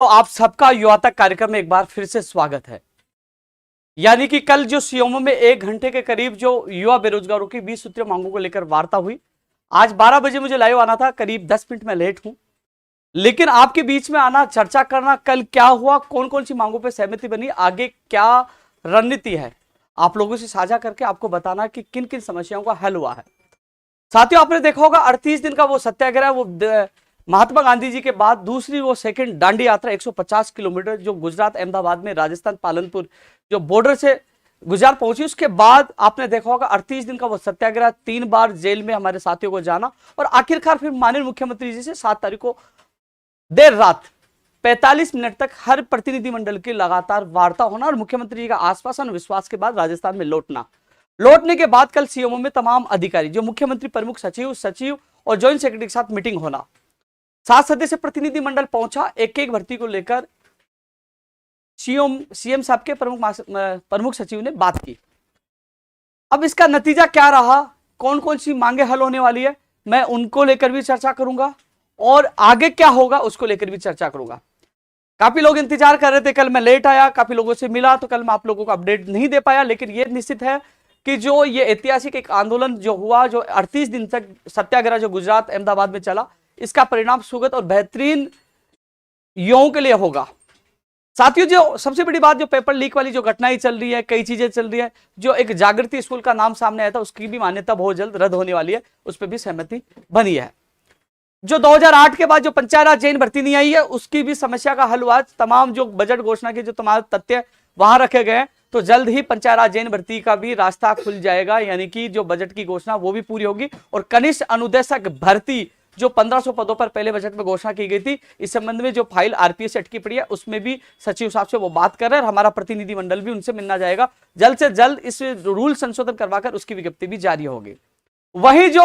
तो आप सबका युवा तक कार्यक्रम में एक बार फिर से स्वागत है। यानी कि कल जो सीएमओ में 1 घंटे के करीब जो युवा बेरोजगारों की 20 सूत्रीय मांगों को लेकर वार्ता हुई। आज 12 बजे मुझे लाइव आना था, करीब 10 मिनट में लेट हूं, लेकिन आपके बीच में आना, चर्चा करना, कल क्या हुआ, कौन कौन सी मांगों पर सहमति बनी, आगे क्या रणनीति है, आप लोगों से साझा करके आपको बताना कि किन किन समस्याओं का हल हुआ है। साथियों, आपने देखा होगा 38 दिन का वो सत्याग्रह, वो महात्मा गांधी जी के बाद दूसरी वो सेकंड दांडी यात्रा 150 किलोमीटर जो गुजरात अहमदाबाद में राजस्थान पालनपुर जो बॉर्डर से गुजरात पहुंची, उसके बाद आपने देखा होगा 38 दिन का वो सत्याग्रह, 3 बार जेल में हमारे साथियों को जाना और आखिरकार फिर माननीय मुख्यमंत्री जी से 7 तारीख को देर रात 45 मिनट तक हर प्रतिनिधिमंडल की लगातार वार्ता होना और मुख्यमंत्री जी का आश्वासन विश्वास के बाद राजस्थान में लौटने के बाद कल सीएमओ में तमाम अधिकारी जो मुख्यमंत्री प्रमुख सचिव और ज्वाइंट सेक्रेटरी के साथ मीटिंग होना। 7 सदस्य प्रतिनिधिमंडल पहुंचा, एक एक भर्ती को लेकर सीएम साहब के प्रमुख सचिव ने बात की। अब इसका नतीजा क्या रहा, कौन कौन सी मांगे हल होने वाली है, मैं उनको लेकर भी चर्चा करूंगा और आगे क्या होगा उसको लेकर भी चर्चा करूंगा। काफी लोग इंतजार कर रहे थे, कल मैं लेट आया, काफी लोगों से मिला तो कल मैं आप लोगों को अपडेट नहीं दे पाया, लेकिन यह निश्चित है कि जो ये ऐतिहासिक एक आंदोलन जो हुआ, जो 38 दिन तक सत्याग्रह जो गुजरात अहमदाबाद में चला, इसका परिणाम सुगत और बेहतरीन युवाओं के लिए होगा। साथियों, जो सबसे बड़ी बात, जो पेपर लीक वाली जो घटनाएं चल रही है, कई चीजें चल रही है, जो एक जागृति स्कूल का नाम सामने आया था, उसकी भी मान्यता बहुत जल्द रद्द होने वाली है, उस पर भी सहमति बनी है। जो 2008 के बाद जो पंचायत राज जैन भर्ती नहीं आई है, उसकी भी समस्या का हल हुआ। तमाम जो बजट घोषणा के जो तमाम तथ्य वहां रखे गए हैं, तो जल्द ही पंचायत राज जैन भर्ती का भी रास्ता खुल जाएगा, यानी कि जो बजट की घोषणा वो भी पूरी होगी। और कनिष्ठ अनुदेशक भर्ती जो 1500 पदों पर पहले बजट में घोषणा की गई थी, इस संबंध में जो फाइल आरपीएस से अटकी पड़ी है, उसमें भी सचिव साहब से वो बात कर रहे हैं और हमारा प्रतिनिधिमंडल भी उनसे मिलना जाएगा। जल्द से जल्द इस रूल संशोधन करवाकर उसकी विज्ञप्ति भी जारी होगी। वही जो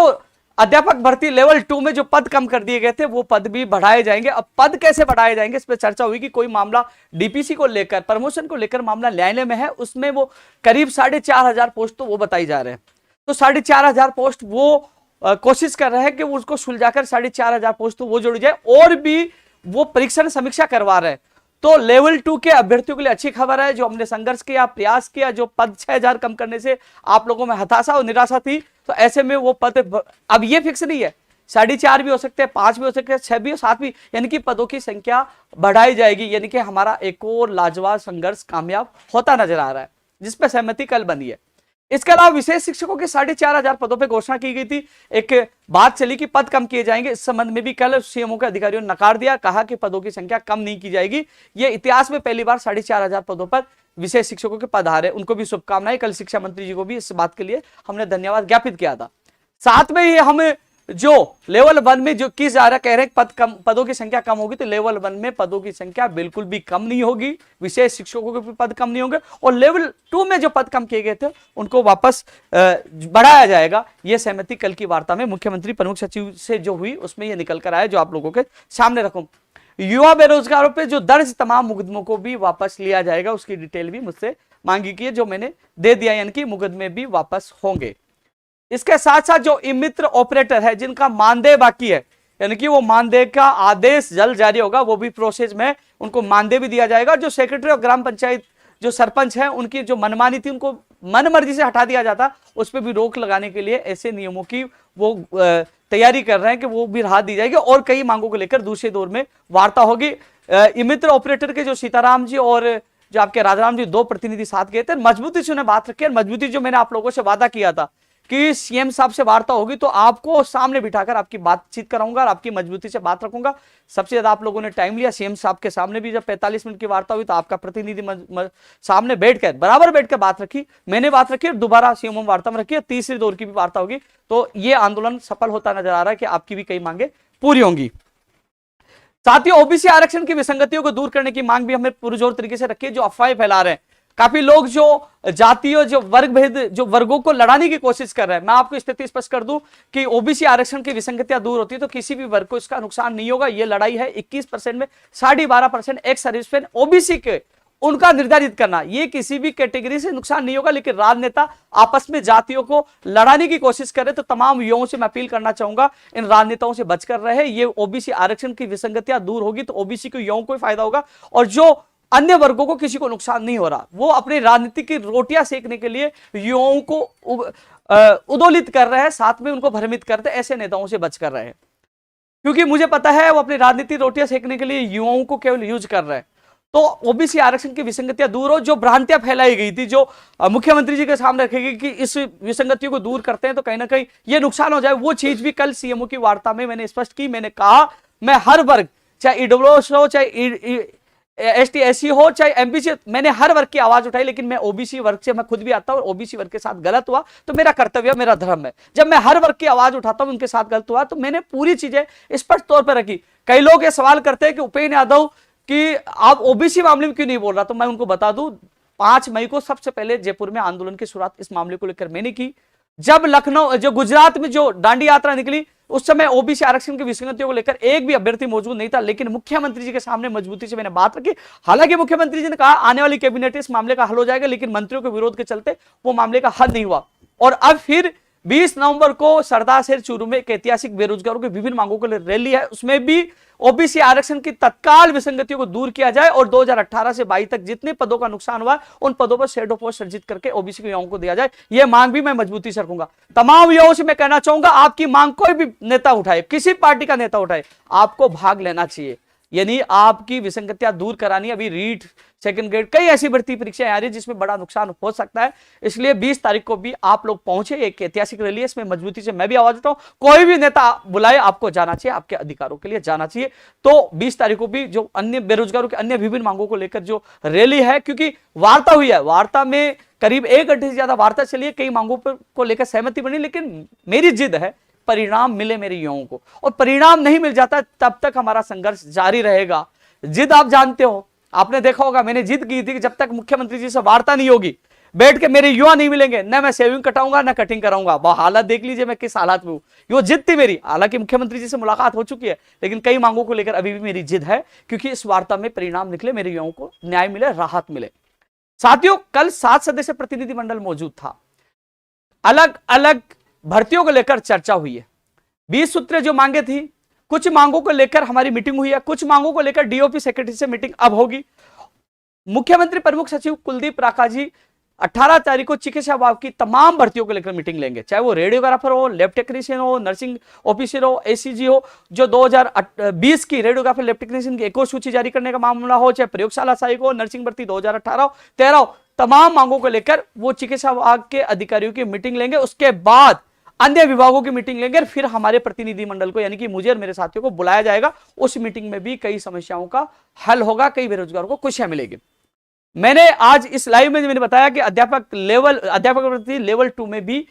अध्यापक भर्ती लेवल 2 में जो पद कम कर दिए गए थे, वो पद भी बढ़ाए जाएंगे। अब पद कैसे बढ़ाए जाएंगे, इस पर चर्चा हुई कि कोई मामला डीपीसी को लेकर, प्रमोशन को लेकर मामला न्यायालय में है, उसमें वो करीब 4500 पोस्ट तो वो बताई जा रहे हैं। तो 4500 पोस्ट वो कोशिश कर रहे हैं कि उसको सुलझाकर 4500 पोस्ट तो वो जोड़ी जाए, और भी वो परीक्षण समीक्षा करवा रहे हैं। तो लेवल 2 के अभ्यर्थियों के लिए अच्छी खबर है, जो हमने संघर्ष किया, प्रयास किया, जो पद 6000 कम करने से आप लोगों में हताशा और निराशा थी, तो ऐसे में वो पद अब ये फिक्स नहीं है, 4.5 भी हो सकते हैं, 5 भी हो सकते हैं, 6 भी, 7 भी, यानी कि पदों की संख्या बढ़ाई जाएगी। यानी कि हमारा एक और लाजवाब संघर्ष कामयाब होता नजर आ रहा है, जिसपे सहमति कल बनी है। इसके अलावा विशेष शिक्षकों के 4500 पदों पर घोषणा की गई थी, एक बात चली कि पद कम किए जाएंगे। इस संबंध में भी कल सीएमओ के अधिकारियों ने नकार दिया, कहा कि पदों की संख्या कम नहीं की जाएगी। यह इतिहास में पहली बार 4500 पदों पर विशेष शिक्षकों के पद आ रहे हैं, उनको भी शुभकामनाएं। कल शिक्षा मंत्री जी को भी इस बात के लिए हमने धन्यवाद ज्ञापित किया था। साथ में ही हमें जो लेवल 1 में जो किस जा रहा, कह रहे हैं पदों की संख्या कम होगी, तो लेवल 1 में पदों की संख्या बिल्कुल भी कम नहीं होगी, विशेष शिक्षकों के भी पद कम नहीं होंगे, और लेवल 2 में जो पद कम किए गए थे उनको वापस बढ़ाया जाएगा। यह सहमति कल की वार्ता में मुख्यमंत्री प्रमुख सचिव से जो हुई, उसमें यह निकल कर आया, जो आप लोगों के सामने रखूं। युवा बेरोजगारों पर जो दर्ज तमाम मुकदमों को भी वापस लिया जाएगा, उसकी डिटेल भी मुझसे मांगी गई है, जो मैंने दे दिया, यानी कि मुकदमे भी वापस होंगे। इसके साथ साथ जो ई मित्र ऑपरेटर है, जिनका मानदेय बाकी है, यानी कि वो मानदेय का आदेश जल्द जारी होगा, वो भी प्रोसेस में, उनको मानदेय भी दिया जाएगा। जो सेक्रेटरी और ग्राम पंचायत जो सरपंच है, उनकी जो मनमानी थी, उनको मनमर्जी से हटा दिया जाता, उस पर भी रोक लगाने के लिए ऐसे नियमों की वो तैयारी कर रहे हैं कि वो भी राहत दी जाएगी। और कई मांगों को लेकर दूसरे दौर में वार्ता होगी। ई मित्र ऑपरेटर के जो सीताराम जी और जो आपके राजाराम जी 2 प्रतिनिधि साथ गए थे, मजबूती से उन्हें बात रखी, और मजबूती जो मैंने आप लोगों से वादा किया था कि सीएम साहब से वार्ता होगी तो आपको सामने बिठाकर आपकी बातचीत कराऊंगा और आपकी मजबूती से बात रखूंगा। सबसे ज्यादा आप लोगों ने टाइम लिया सीएम साहब के सामने भी, जब 45 मिनट की वार्ता हुई तो आपका प्रतिनिधि सामने बैठकर बराबर बैठकर बात रखी, मैंने बात रखी, और दोबारा सीएम वार्ता में रखी, तीसरी दौर की भी वार्ता होगी। तो ये आंदोलन सफल होता नजर आ रहा है कि आपकी भी कई मांगे पूरी होंगी। साथियों, ओबीसी आरक्षण की विसंगतियों को दूर करने की मांग भी हमें पुरजोर तरीके से रखी है। जो अफवाहें फैला रहे हैं, काफी लोग जो जातियों, जो वर्ग भेद, जो वर्गों को लड़ाने की कोशिश कर रहे हैं, मैं आपको स्थिति स्पष्ट कर दूं कि ओबीसी आरक्षण की विसंगतियां दूर होती है तो किसी भी वर्ग को इसका नुकसान नहीं होगा। यह लड़ाई है 21% में 12.5% एक्स सर्विसमैन ओबीसी के उनका निर्धारित करना। ये किसी भी कैटेगरी से नुकसान नहीं होगा, लेकिन राजनेता आपस में जातियों को लड़ाने की कोशिश करे तो तमाम युवाओं से मैं अपील करना चाहूंगा, इन राजनेताओं से बचकर रहे। ये ओबीसी आरक्षण की विसंगतियां दूर होगी तो ओबीसी को, युवाओं को फायदा होगा, और जो अन्य वर्गों को किसी को नुकसान नहीं हो रहा, वो अपनी राजनीति की रोटियां सेकने के लिए युवाओं को उदोलित कर रहे हैं, साथ में उनको भ्रमित करते, ऐसे नेताओं से बचकर रहे। क्योंकि मुझे पता है वो अपनी राजनीति रोटियां सेकने के लिए युवाओं को केवल यूज कर रहे हैं। तो ओबीसी आरक्षण की विसंगतियां दूर हो, जो भ्रांतियां फैलाई गई थी, जो मुख्यमंत्री जी के सामने रखी गई कि इस विसंगतियों को दूर करते हैं तो कहीं ना कहीं ये नुकसान हो जाए, वो चीज भी कल सीएमओ की वार्ता में मैंने स्पष्ट की। मैंने कहा मैं हर वर्ग, चाहे ईडब्ल्यूएस हो, चाहे एसटी एससी हो, चाहे एमबीसी, मैंने हर वर्ग की आवाज उठाई, लेकिन मैं ओबीसी वर्ग से, मैं खुद भी आता हूं, और ओबीसी वर्ग के साथ गलत हुआ तो मेरा कर्तव्य, मेरा धर्म है। जब मैं हर वर्ग की आवाज उठाता हूं, उनके साथ गलत हुआ तो मैंने पूरी चीजें स्पष्ट तौर पर रखी। कई लोग ये सवाल करते हैं कि उपेंद्र यादव कि आप ओबीसी मामले में क्यों नहीं बोल रहा, तो मैं उनको बता दूं 5 मई को सबसे पहले जयपुर में आंदोलन की शुरुआत इस मामले को लेकर मैंने की। जब लखनऊ, जो गुजरात में जो दांडी यात्रा निकली, उस समय ओबीसी आरक्षण की विसंगतियों को लेकर एक भी अभ्यर्थी मौजूद नहीं था, लेकिन मुख्यमंत्री जी के सामने मजबूती से मैंने बात रखी। हालांकि मुख्यमंत्री जी ने कहा आने वाली कैबिनेट इस मामले का हल हो जाएगा, लेकिन मंत्रियों के विरोध के चलते वो मामले का हल नहीं हुआ। और अब फिर 20 नवंबर को सरदार शहर चूरू में एक ऐतिहासिक बेरोजगारों की विभिन्न मांगों के लिए रैली है, उसमें भी ओबीसी आरक्षण की तत्काल विसंगतियों को दूर किया जाए और 2018 से 22 तक जितने पदों का नुकसान हुआ उन पदों पर शेडो पोस्ट सर्जित करके ओबीसी के युवाओं को दिया जाए। यह मांग भी मैं मजबूती से रखूंगा। तमाम युवाओं से मैं कहना चाहूंगा, आपकी मांग कोई भी नेता उठाए, किसी पार्टी का नेता उठाए, आपको भाग लेना चाहिए। यानी आपकी विसंगतियां दूर करानी। अभी रीट, सेकंड ग्रेड, कई ऐसी भर्ती परीक्षाएं आ रही है जिसमें बड़ा नुकसान हो सकता है, इसलिए 20 तारीख को भी आप लोग पहुंचे। एक ऐतिहासिक रैली है, इसमें मजबूती से मैं भी आवाज उठाऊं। कोई भी नेता बुलाए, आपको जाना चाहिए, आपके अधिकारों के लिए जाना चाहिए। तो 20 तारीख को भी जो अन्य बेरोजगारों के अन्य विभिन्न मांगों को लेकर जो रैली है, क्योंकि वार्ता हुई है, वार्ता में करीब 1 घंटे से ज्यादा वार्ता चली है, कई मांगों पर को लेकर सहमति बनी, लेकिन मेरी जिद है परिणाम मिले मेरे युवाओं को, और परिणाम नहीं मिल जाता तब तक हमारा संघर्ष जारी रहेगा। जिद आप जानते हो, आपने देखा होगा, मैंने जिद की थी कि जब तक मुख्यमंत्री जी से वार्ता नहीं होगी, बैठ के मेरे युवा नहीं मिलेंगे, न मैं सेविंग कटाऊंगा न कटिंग कराऊंगा। वो हालत देख लीजिए मैं किस हालात में हूं। ये जिद थी मेरी। हालांकि मुख्यमंत्री जी से मुलाकात हो चुकी है, लेकिन कई मांगों को लेकर अभी भी मेरी जिद है, क्योंकि इस वार्ता में परिणाम निकले, मेरे युवाओं को न्याय मिले, राहत मिले। साथियों, कल 7 सदस्यीय प्रतिनिधिमंडल मौजूद था। अलग अलग भर्तियों को लेकर चर्चा हुई है। 20 सूत्र जो मांगे थी, कुछ मांगों को लेकर हमारी मीटिंग हुई है, कुछ मांगों को लेकर डीओपी सेक्रेटरी से मीटिंग अब होगी। मुख्यमंत्री प्रमुख सचिव कुलदीप राका जी 18 तारीख को चिकित्सा विभाग की तमाम भर्तियों को लेकर मीटिंग लेंगे, चाहे वो रेडियोग्राफर हो, लैब टेक्नीशियन हो, नर्सिंग ऑफिसर हो, एसीजी हो, जो 2020 की रेडियोग्राफर लैब टेक्नीशियन की एक और सूची जारी करने का मामला हो, चाहे प्रयोगशाला सहायक हो, नर्सिंग भर्ती 2018 13 हो, तमाम मांगों को लेकर वो चिकित्सा विभाग के अधिकारियों की मीटिंग लेंगे। उसके बाद अन्य विभागों की मीटिंग लेंगे, फिर हमारे प्रतिनिधिमंडल को, यानी कि मुझे और मेरे साथियों को बुलाया जाएगा। उस मीटिंग में भी कई समस्याओं का हल होगा, कई बेरोजगारों को खुशियां मिलेगी। मैंने आज इस लाइव में मैंने बताया कि अध्यापक भर्ती लेवल 2 में भी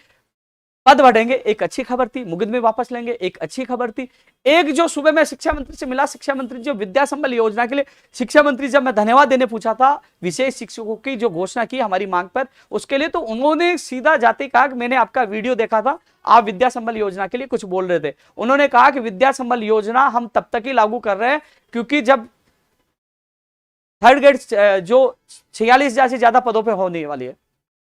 पद बढ़ेंगे, एक अच्छी खबर थी। मुकदमे वापस लेंगे, एक अच्छी खबर थी। एक जो सुबह में शिक्षा मंत्री से मिला, शिक्षा मंत्री जो विद्या संबल योजना के लिए शिक्षा मंत्री, जब मैं धन्यवाद देने पूछा था विशेष शिक्षकों की जो घोषणा की हमारी मांग पर, उसके लिए, तो उन्होंने सीधा जाते कहा कि मैंने आपका वीडियो देखा था, आप विद्या संबल योजना के लिए कुछ बोल रहे थे। उन्होंने कहा कि विद्या संबल योजना हम तब तक ही लागू कर रहे हैं क्योंकि जब थर्ड ग्रेड जो 46,000 से ज्यादा पदों पे होने वाली है,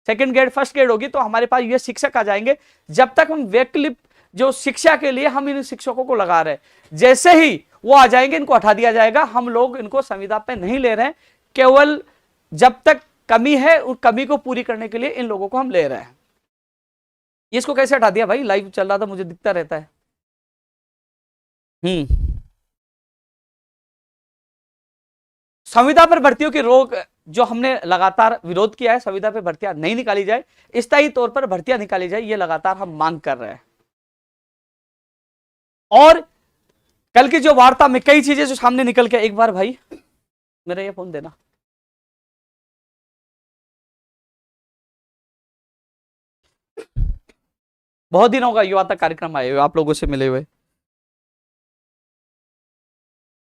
सेकंड ग्रेड फर्स्ट ग्रेड होगी, तो हमारे पास ये शिक्षक आ जाएंगे। जब तक हम वैकल्पिक जो शिक्षा के लिए हम इन शिक्षकों को लगा रहे हैं, जैसे ही वो आ जाएंगे इनको हटा दिया जाएगा। हम लोग इनको संविदा पे नहीं ले रहे हैं, केवल जब तक कमी है उस कमी को पूरी करने के लिए इन लोगों को हम ले रहे हैं। इसको कैसे हटा दिया भाई? लाइव चल रहा था, मुझे दिखता रहता है। संविदा पर भर्तियों की रोक जो हमने लगातार विरोध किया है, संविदा पर भर्तियां नहीं निकाली जाए, स्थायी तौर पर भर्तियां निकाली जाए, ये लगातार हम मांग कर रहे हैं। और कल की जो वार्ता में कई चीजें जो सामने निकल के, एक बार भाई मेरा ये फोन देना, बहुत दिन होगा युवा तक कार्यक्रम आए हुए, आप लोगों से मिले हुए।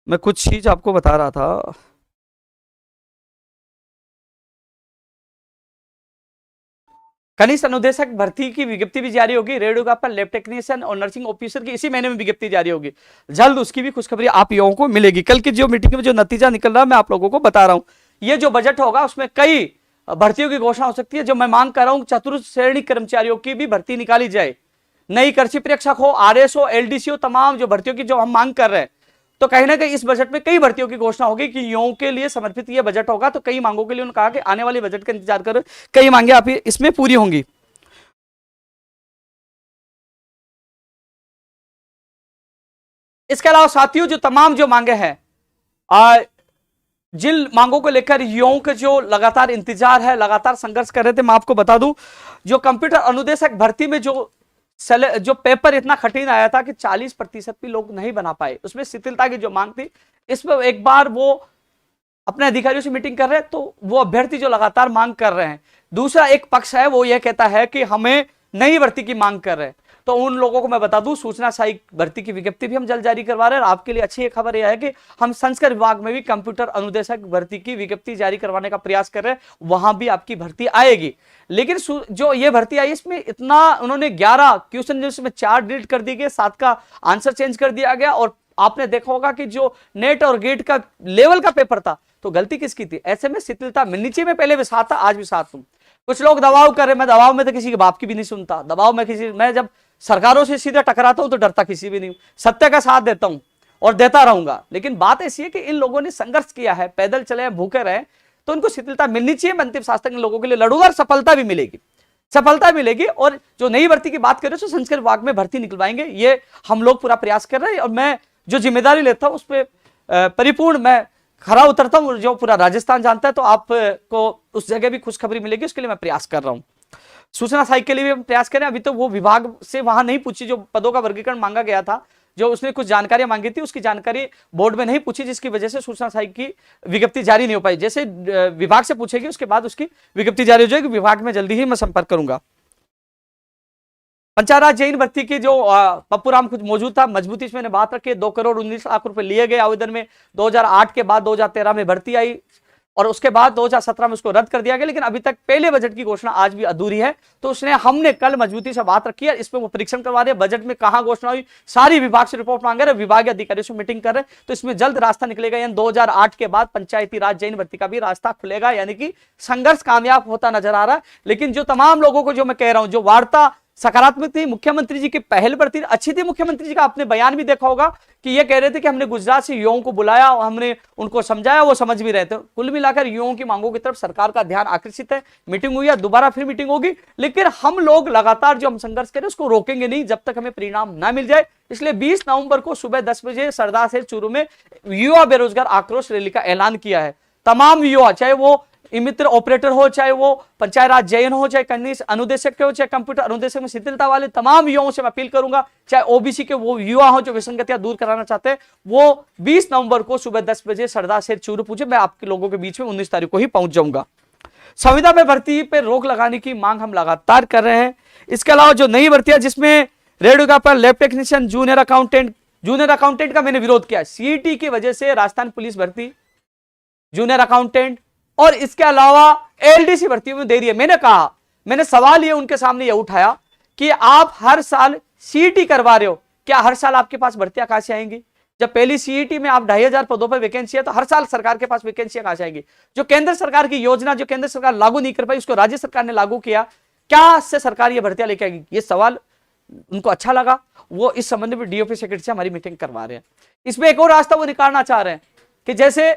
मैं कुछ चीज आपको बता रहा था। कनिष्ठ अनुदेशक भर्ती की विज्ञप्ति भी जारी होगी, रेडियोग्राफर, लैब टेक्नीशियन और नर्सिंग ऑफिसर की इसी महीने में विज्ञप्ति जारी होगी। जल्द उसकी भी खुशखबरी आप युवाओं को मिलेगी। कल की जो मीटिंग में जो नतीजा निकल रहा है मैं आप लोगों को बता रहा हूं ये जो बजट होगा उसमें कई भर्तियों की घोषणा हो सकती है। जो मैं मांग कर रहा हूं, चतुर्थ श्रेणी कर्मचारियों की भी भर्ती निकाली जाए, नई कृषि प्रेक्षक हो, आरएस हो, एलडीसी हो, तमाम जो भर्तियों की जो हम मांग कर रहे हैं, तो कहीं ना कहीं इस बजट में कई भर्तियों की घोषणा होगी कि युवाओं के लिए समर्पित ये बजट होगा। तो कई मांगों के लिए उन्होंने कहा कि आने वाले बजट का इंतजार करो, कई मांगे आप इसमें पूरी होंगी। इसके अलावा साथियों, जो तमाम जो मांगे हैं, जिन मांगों को लेकर युवाओं के जो लगातार इंतजार है, लगातार संघर्ष कर रहे थे, मैं आपको बता दूं, जो कंप्यूटर अनुदेशक भर्ती में जो पेपर इतना कठिन आया था कि 40% भी लोग नहीं बना पाए, उसमें शिथिलता की जो मांग थी, इसमें एक बार वो अपने अधिकारियों से मीटिंग कर रहे हैं, तो वो अभ्यर्थी जो लगातार मांग कर रहे हैं। दूसरा एक पक्ष है, वो ये कहता है कि हमें नई भर्ती की मांग कर रहे हैं। तो उन लोगों को मैं बता दूं, सूचना सहायक भर्ती की विज्ञप्ति भी हम जल्द जारी करवा रहे हैं। और आपके लिए अच्छी खबर यह है कि हम संस्कृत विभाग में भी कंप्यूटर अनुदेशक भर्ती की विज्ञप्ति जारी करवाने का प्रयास कर रहे हैं, वहां भी आपकी भर्ती आएगी। लेकिन जो ये भर्ती आई, इसमें इतना उन्होंने 11 क्वेश्चन, जिसमें 4 डिलीट कर दिए गए, 7 का आंसर चेंज कर दिया गया। और आपने देखा होगा कि जो नेट और गेट का लेवल का पेपर था, तो गलती किसकी थी? ऐसे में शिथिलता मिलनी चाहिए। मैं पहले भी साथ था, आज भी साथ हूं। कुछ लोग दबाव कर रहे, मैं दबाव में तो किसी के बाप की भी नहीं सुनता। दबाव में मैं जब सरकारों से सीधे टकराता हूं तो डरता किसी भी नहीं, सत्य का साथ देता हूं और देता रहूंगा। लेकिन बात ऐसी है कि इन लोगों ने संघर्ष किया है, पैदल चले, भूखे रहे, तो उनको शिथिलता मिलनी चाहिए। मैं अंतिम शास्त्र के लोगों के लिए लड़ूंगा और सफलता भी मिलेगी, सफलता मिलेगी। और जो नई भर्ती की बात करें तो संस्कृत विभाग में भर्ती निकलवाएंगे, ये हम लोग पूरा प्रयास कर रहे हैं। और मैं जो जिम्मेदारी लेता हूं उस पर परिपूर्ण मैं खरा उतरता हूं। जो पूरा राजस्थान जानता है, तो आपको उस जगह भी खुशखबरी मिलेगी, उसके लिए मैं प्रयास कर रहा हूं। सूचना सहायक के लिए भी हम प्रयास करें। अभी तो वो विभाग से वहां नहीं पूछी, जो पदों का वर्गीकरण मांगा गया था, जो उसने कुछ जानकारियां मांगी थी, उसकी जानकारी बोर्ड में नहीं पूछी, जिसकी वजह से सूचना सहायक की विज्ञप्ति जारी नहीं हो पाई। जैसे विभाग से पूछेगी उसके बाद उसकी विज्ञप्ति जारी हो जाएगी। विभाग में जल्दी ही मैं संपर्क करूंगा। पंचायत राज जैन भर्ती की जो पप्पूराम कुछ मौजूद था, मजबूती से मैंने बात रखी। 2,19,00,000 रुपए लिए गए आवेदन में। 2008 के बाद 2013 में भर्ती आई और उसके बाद 2017 में उसको रद्द कर दिया गया। लेकिन अभी तक पहले बजट की घोषणा आज भी अधूरी है। तो हमने कल मजबूती से बात रखी है, इस पर वो परीक्षण करवा रहे हैं। बजट में कहां घोषणा हुई, सारी विभाग से रिपोर्ट मांग रहे हैं, विभागीय अधिकारियों से मीटिंग कर रहे हैं। तो इसमें जल्द रास्ता निकलेगा। यानी 2008 के बाद पंचायती राज जैन भर्ती का भी रास्ता खुलेगा। यानी कि संघर्ष कामयाब होता नजर आ रहा है। लेकिन जो तमाम लोगों को जो मैं कह रहा हूं, जो वार्ता सकारात्मक थी, मुख्यमंत्री जी की पहल पर थी, अच्छी थी। मुख्यमंत्री जी का आपने बयान भी देखा होगा कि ये कह रहे थे कि हमने गुजरात से युवाओं को बुलाया और हमने उनको समझाया, वो समझ भी रहे थे। कुल मिलाकर युवाओं की मांगों की तरफ सरकार का ध्यान आकर्षित है। मीटिंग हुई है, दोबारा फिर मीटिंग होगी। लेकिन हम लोग लगातार जो हम संघर्ष करें उसको रोकेंगे नहीं जब तक हमें परिणाम ना मिल जाए। इसलिए 20 नवंबर को सुबह 10 बजे सरदार शहर चूरू में युवा बेरोजगार आक्रोश रैली का ऐलान किया है। तमाम युवा, चाहे वो मित्र ऑपरेटर हो, चाहे वो पंचायत राज जैन हो, चाहे कन्या अनुदेशक के हो, चाहे कंप्यूटर अनुदेशक में शिथिलता वाले, तमाम युवाओं से मैं अपील करूंगा, चाहे ओबीसी के वो युवा हो जो विसंगतियां दूर कराना चाहते हैं, वो 20 नवंबर को सुबह 10 बजे सरदार शहर चूरू पूछे। मैं आपके लोगों के बीच में 19 तारीख को ही पहुंच जाऊंगा। संविदा में भर्ती पर रोक लगाने की मांग हम लगातार कर रहे हैं। इसके अलावा जो नई भर्तियां, जिसमें रेडियो पर लैब टेक्नीशियन, जूनियर अकाउंटेंट का मैंने विरोध किया। सीईटी की वजह से राजस्थान पुलिस भर्ती, जूनियर अकाउंटेंट और इसके अलावा एलडीसी भर्ती में देरी है। मैंने सवाल ये उनके सामने ये उठाया कि आप हर साल सीईटी करवा रहे हो, क्या हर साल आपके पास भर्तियां कहां से आएंगी? जब पहली सीईटी में आप 2,500 पदों पर वैकेंसी है, तो हर साल सरकार के पास वैकेंसियां कहां से आएंगी? जो केंद्र सरकार की योजना, जो केंद्र सरकार लागू नहीं कर पाई, उसको राज्य सरकार ने लागू किया, क्या से सरकार ये भर्तियां लेके आएगी? ये सवाल उनको अच्छा लगा। वो इस संबंध में डीओपी सेक्रेटरी से हमारी मीटिंग करवा रहे हैं। इसमें एक और रास्ता वो निकालना चाह रहे हैं कि जैसे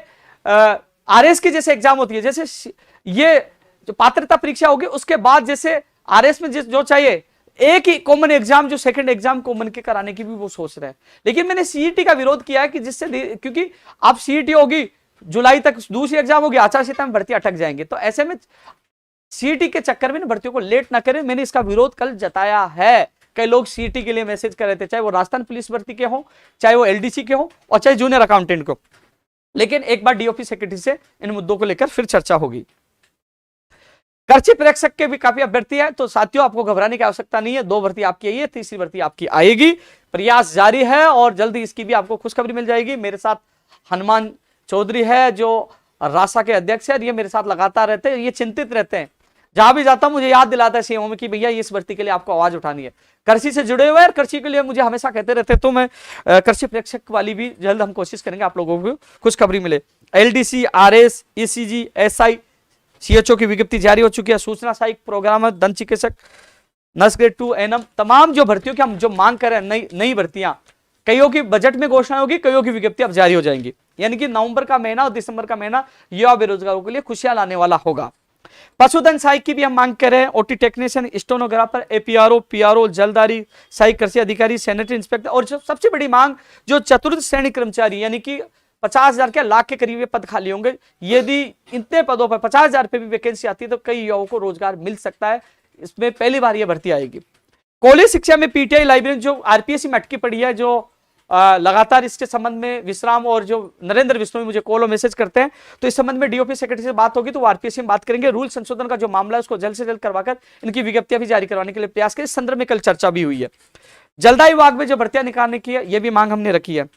आरएस की जैसे एग्जाम होती है, जैसे ये जो पात्रता परीक्षा होगी, उसके बाद जैसे आरएस में जो चाहिए एक ही कॉमन एग्जाम, जो सेकंड एग्जाम कॉमन के कराने की भी वो सोच रहे हैं। लेकिन मैंने सीईटी का विरोध किया है कि जिससे, क्योंकि अब सीईटी होगी जुलाई तक, दूसरी एग्जाम होगी आचार संहिता में, भर्ती अटक जाएंगे। तो ऐसे में सीईटी के चक्कर में भर्तियों को लेट ना करें। मैंने इसका विरोध कल जताया है। कई लोग सीईटी के लिए मैसेज कर रहे थे, चाहे वो राजस्थान पुलिस भर्ती के हो, चाहे वो एलडीसी के हो, और चाहे जूनियर अकाउंटेंट को। लेकिन एक बार डीओपी सेक्रेटरी से इन मुद्दों को लेकर फिर चर्चा होगी। कृषि प्रेक्षक के भी काफी अभ्यर्थी है, तो साथियों आपको घबराने की आवश्यकता नहीं है। 2 भर्ती आपकी आई है, तीसरी भर्ती आपकी आएगी। प्रयास जारी है और जल्दी इसकी भी आपको खुशखबरी मिल जाएगी। मेरे साथ हनुमान चौधरी है जो रासा के अध्यक्ष है, ये मेरे साथ लगातार रहते हैं। ये चिंतित रहते हैं जहां भी जाता हूं मुझे याद दिलाता है सीएमओ में कि भैया इस भर्ती के लिए आपको आवाज उठानी है। कृषि से जुड़े हुए और कृषि के लिए मुझे हमेशा कहते रहते, तो मैं कृषि प्रेक्षक वाली भी जल्द हम कोशिश करेंगे आप लोगों को खुशखबरी मिले। LDC, RS, ECG, SI, CHO की विज्ञप्ति जारी हो चुकी है। सूचना सहायक प्रोग्रामर, दंत चिकित्सक, नर्स ग्रेड 2, एनएम, तमाम जो भर्तियों की हम जो मांग कर रहे हैं, नई भर्तियां, कईयों की बजट में घोषणा होगी, कईयों की विज्ञप्ति अब जारी हो जाएंगी। यानी कि नवंबर का महीना और दिसंबर का महीना युवा बेरोजगारों के लिए खुशियां लाने वाला होगा। पशुधन सहायक की भी हम मांग कर रहे हैं। OT technician, stenographer, APRO, PRO, जलदारी, सहायक कृषि अधिकारी, सैनिटरी इंस्पेक्टर, और जो सबसे बड़ी मांग जो चतुर्थ श्रेणी कर्मचारी, यानी कि 50,000 के लाख के करीब ये पद खाली होंगे। यदि इतने पदों पर 50,000 पे भी वैकेंसी आती है तो कई युवाओं को रोजगार मिल सकता है। इसमें पहली बार ये भर्ती आएगी। कॉलेज शिक्षा में पीटीआई लाइब्रेरी जो आरपीएससी में अटकी पड़ी है, जो लगातार इसके संबंध में विश्राम और जो नरेंद्र विष्णु मुझे कॉल और मैसेज करते हैं, तो इस संबंध में डीओपी सेक्रेटरी से बात होगी तो वो आरपीएससी में बात करेंगे। रूल संशोधन का जो मामला है उसको जल्द से जल्द करवाकर इनकी विज्ञप्तियां भी जारी करवाने के लिए प्रयास करें। इस संदर्भ में कल चर्चा भी हुई है। जलदाय विभाग में जो भर्तियां निकालने की है, यह भी मांग हमने रखी है।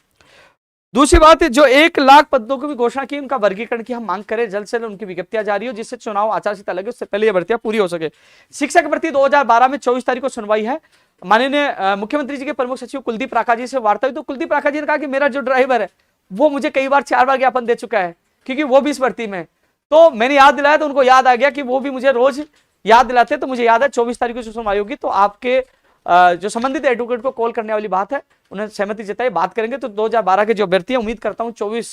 दूसरी बात है, जो 1 लाख पदों की भी घोषणा की, उनका वर्गीकरण की हम मांग करें, जल्द से जल्द उनकी विज्ञप्तियां जारी हो, जिससे चुनाव आचार संहिता लगे उससे पहले ये भर्तियां पूरी हो सके। शिक्षक भर्ती 2012 में 24 तारीख को सुनवाई है। माननीय मुख्यमंत्री जी के प्रमुख सचिव कुलदीप राका जी से वार्ता हुई, तो कुलदीप राका जी ने कहा कि मेरा जो ड्राइवर है वो मुझे कई बार 4 बार ज्ञापन दे चुका है, क्योंकि वो भी इस भर्ती में। तो मैंने याद दिलाया तो उनको याद आ गया कि वो भी मुझे रोज याद दिलाते। तो मुझे याद है 24 तारीख को सुनवाई होगी, तो आपके जो संबंधित एडवोकेट को कॉल करने वाली बात है, उन्हें सहमति जताई, बात करेंगे। तो 2012 के जो अभ्यर्थी है, उम्मीद करता हूं 24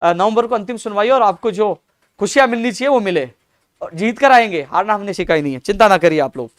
नवंबर को अंतिम सुनवाई और आपको जो खुशियां मिलनी चाहिए वो मिले, और जीत कर आएंगे। हारना हमने सीखा ही नहीं है, चिंता ना करिए आप लोग।